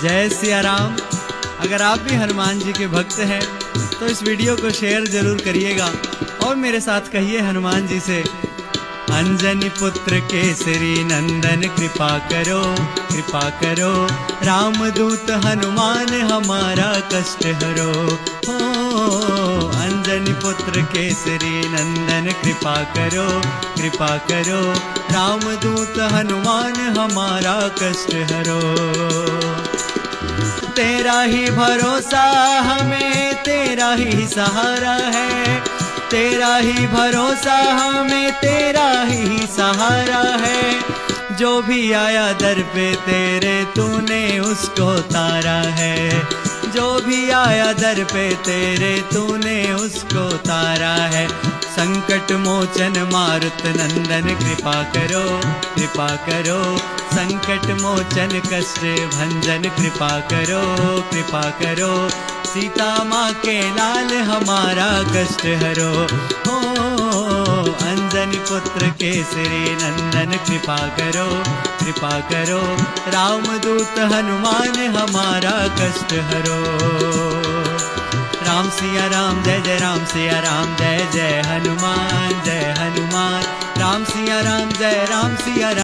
जय सिया राम। अगर आप भी हनुमान जी के भक्त हैं तो इस वीडियो को शेयर जरूर करिएगा और मेरे साथ कहिए हनुमान जी से, अंजनी पुत्र केसरी नंदन कृपा करो, कृपा करो, रामदूत हनुमान हमारा कष्ट हरो। हो अंजनी पुत्र केसरी नंदन कृपा करो, कृपा करो, रामदूत हनुमान हमारा कष्ट हरो। तेरा ही भरोसा हमें, तेरा ही सहारा है, तेरा ही भरोसा हमें, तेरा ही सहारा है। जो भी आया दर पे तेरे तूने उसको तारा है, जो भी आया दर पे तेरे तूने उसको तारा है। संकट मोचन मारुत नंदन कृपा करो, कृपा करो, संकट मोचन कष्ट भंजन कृपा करो, कृपा करो, सीता माँ के लाल हमारा कष्ट हरो। हो अंजनी पुत्र केसरी नंदन कृपा करो, कृपा करो, रामदूत हनुमान हमारा कष्ट हरो। राम सिया राम जय जय राम सिया राम जय जय हनुमान, जय हनुमान। राम सिया राम जय राम सिया राम।